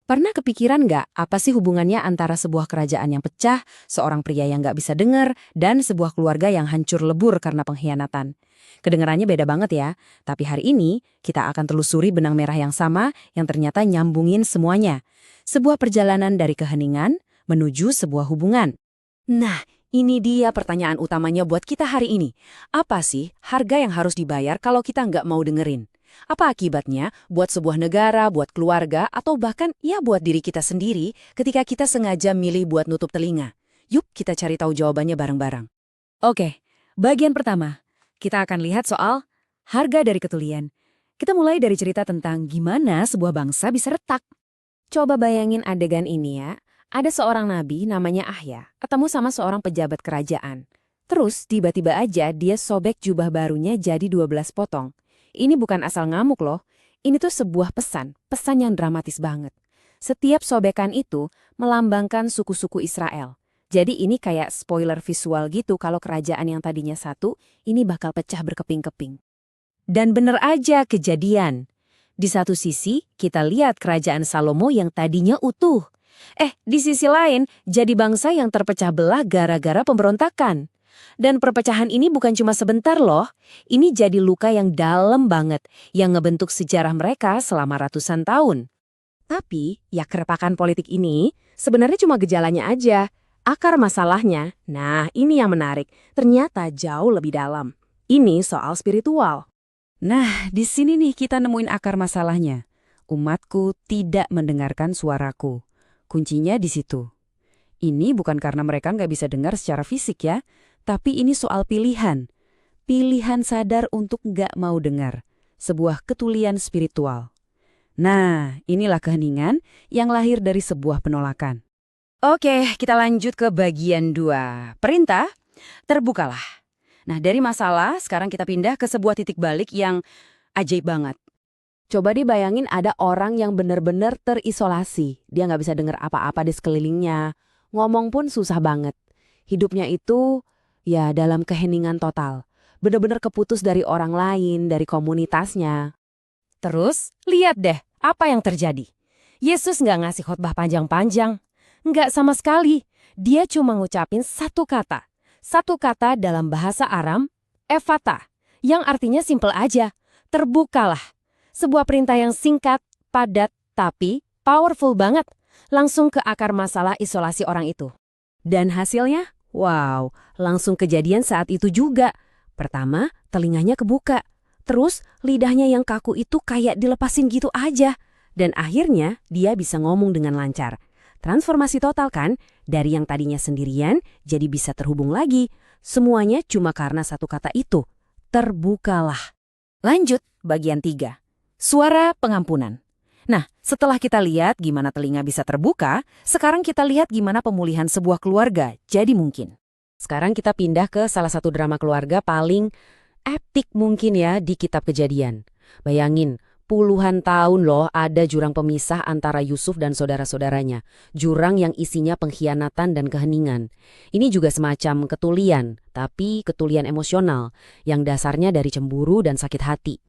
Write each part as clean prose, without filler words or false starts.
Pernah kepikiran nggak apa sih hubungannya antara sebuah kerajaan yang pecah, seorang pria yang nggak bisa dengar, dan sebuah keluarga yang hancur lebur karena pengkhianatan? Kedengarannya beda banget ya, tapi hari ini kita akan telusuri benang merah yang sama yang ternyata nyambungin semuanya. Sebuah perjalanan dari keheningan menuju sebuah hubungan. Nah, ini dia pertanyaan utamanya buat kita hari ini. Apa sih harga yang harus dibayar kalau kita nggak mau dengerin? Apa akibatnya buat sebuah negara, buat keluarga, atau bahkan ya buat diri kita sendiri ketika kita sengaja milih buat nutup telinga? Yuk kita cari tahu jawabannya bareng-bareng. Oke, bagian pertama. Kita akan lihat soal harga dari ketulian. Kita mulai dari cerita tentang gimana sebuah bangsa bisa retak. Coba bayangin adegan ini ya. Ada seorang nabi namanya Ahya, ketemu sama seorang pejabat kerajaan. Terus tiba-tiba aja dia sobek jubah barunya jadi 12 potong. Ini bukan asal ngamuk loh, ini tuh sebuah pesan yang dramatis banget. Setiap sobekan itu melambangkan suku-suku Israel. Jadi ini kayak spoiler visual gitu kalau kerajaan yang tadinya satu, ini bakal pecah berkeping-keping. Dan bener aja kejadian. Di satu sisi, kita lihat kerajaan Salomo yang tadinya utuh. Di sisi lain, jadi bangsa yang terpecah belah gara-gara pemberontakan. Dan perpecahan ini bukan cuma sebentar loh, ini jadi luka yang dalam banget, yang ngebentuk sejarah mereka selama ratusan tahun. Tapi, ya kerepakan politik ini sebenarnya cuma gejalanya aja. Akar masalahnya, nah ini yang menarik, ternyata jauh lebih dalam. Ini soal spiritual. Nah, di sini nih kita nemuin akar masalahnya. Umatku tidak mendengarkan suaraku. Kuncinya di situ. Ini bukan karena mereka nggak bisa dengar secara fisik ya, tapi ini soal pilihan. Pilihan sadar untuk nggak mau dengar. Sebuah ketulian spiritual. Nah, inilah keheningan yang lahir dari sebuah penolakan. Oke, kita lanjut ke bagian 2. Perintah, terbukalah. Nah, dari masalah, sekarang kita pindah ke sebuah titik balik yang ajaib banget. Coba dibayangin ada orang yang benar-benar terisolasi. Dia nggak bisa dengar apa-apa di sekelilingnya. Ngomong pun susah banget. Hidupnya itu ya dalam keheningan total. Benar-benar keputus dari orang lain, dari komunitasnya. Terus, lihat deh apa yang terjadi. Yesus nggak ngasih khotbah panjang-panjang. Nggak sama sekali. Dia cuma ngucapin satu kata. Satu kata dalam bahasa Aram, Ephata, yang artinya simpel aja, terbukalah. Sebuah perintah yang singkat, padat, tapi powerful banget. Langsung ke akar masalah isolasi orang itu. Dan hasilnya? Wow, langsung kejadian saat itu juga. Pertama, telinganya kebuka. Terus, lidahnya yang kaku itu kayak dilepasin gitu aja. Dan akhirnya, dia bisa ngomong dengan lancar. Transformasi total kan? Dari yang tadinya sendirian, jadi bisa terhubung lagi. Semuanya cuma karena satu kata itu. Terbukalah. Lanjut, bagian 3. Suara pengampunan. Nah, setelah kita lihat gimana telinga bisa terbuka, sekarang kita lihat gimana pemulihan sebuah keluarga jadi mungkin. Sekarang kita pindah ke salah satu drama keluarga paling epik mungkin ya di kitab Kejadian. Bayangin, puluhan tahun loh ada jurang pemisah antara Yusuf dan saudara-saudaranya. Jurang yang isinya pengkhianatan dan keheningan. Ini juga semacam ketulian, tapi ketulian emosional, yang dasarnya dari cemburu dan sakit hati.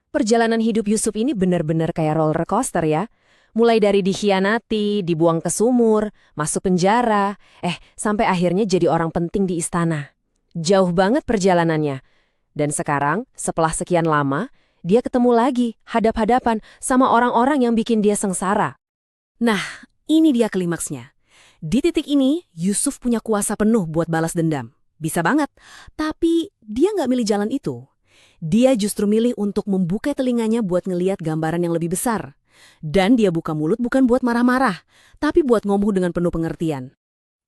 Perjalanan hidup Yusuf ini benar-benar kayak roller coaster ya. Mulai dari dikhianati, dibuang ke sumur, masuk penjara, sampai akhirnya jadi orang penting di istana. Jauh banget perjalanannya. Dan sekarang, setelah sekian lama, dia ketemu lagi, hadap-hadapan sama orang-orang yang bikin dia sengsara. Nah, ini dia klimaksnya. Di titik ini, Yusuf punya kuasa penuh buat balas dendam. Bisa banget, tapi dia nggak milih jalan itu. Dia justru milih untuk membuka telinganya buat ngeliat gambaran yang lebih besar. Dan dia buka mulut bukan buat marah-marah, tapi buat ngomong dengan penuh pengertian.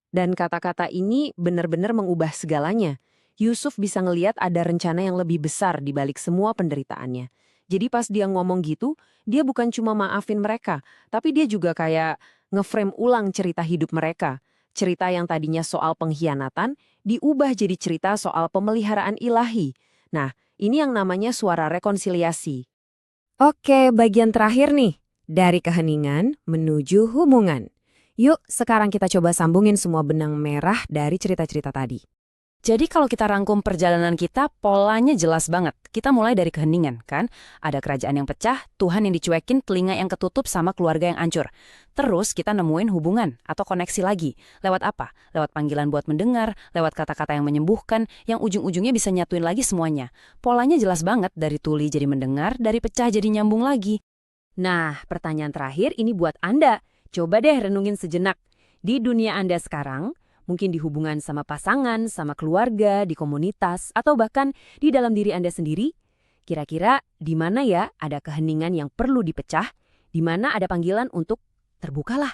Dan kata-kata ini benar-benar mengubah segalanya. Yusuf bisa ngeliat ada rencana yang lebih besar di balik semua penderitaannya. Jadi pas dia ngomong gitu, dia bukan cuma maafin mereka, tapi dia juga kayak ngeframe ulang cerita hidup mereka. Cerita yang tadinya soal pengkhianatan, diubah jadi cerita soal pemeliharaan ilahi. Nah, ini yang namanya suara rekonsiliasi. Oke, bagian terakhir nih. Dari keheningan menuju hubungan. Yuk, sekarang kita coba sambungin semua benang merah dari cerita-cerita tadi. Jadi kalau kita rangkum perjalanan kita, polanya jelas banget. Kita mulai dari keheningan, kan? Ada kerajaan yang pecah, Tuhan yang dicuekin, telinga yang ketutup, sama keluarga yang hancur. Terus kita nemuin hubungan atau koneksi lagi. Lewat apa? Lewat panggilan buat mendengar, lewat kata-kata yang menyembuhkan, yang ujung-ujungnya bisa nyatuin lagi semuanya. Polanya jelas banget, dari tuli jadi mendengar, dari pecah jadi nyambung lagi. Nah, pertanyaan terakhir ini buat Anda. Coba deh renungin sejenak. Di dunia Anda sekarang, mungkin di hubungan sama pasangan, sama keluarga, di komunitas, atau bahkan di dalam diri Anda sendiri, kira-kira di mana ya ada keheningan yang perlu dipecah, di mana ada panggilan untuk terbukalah.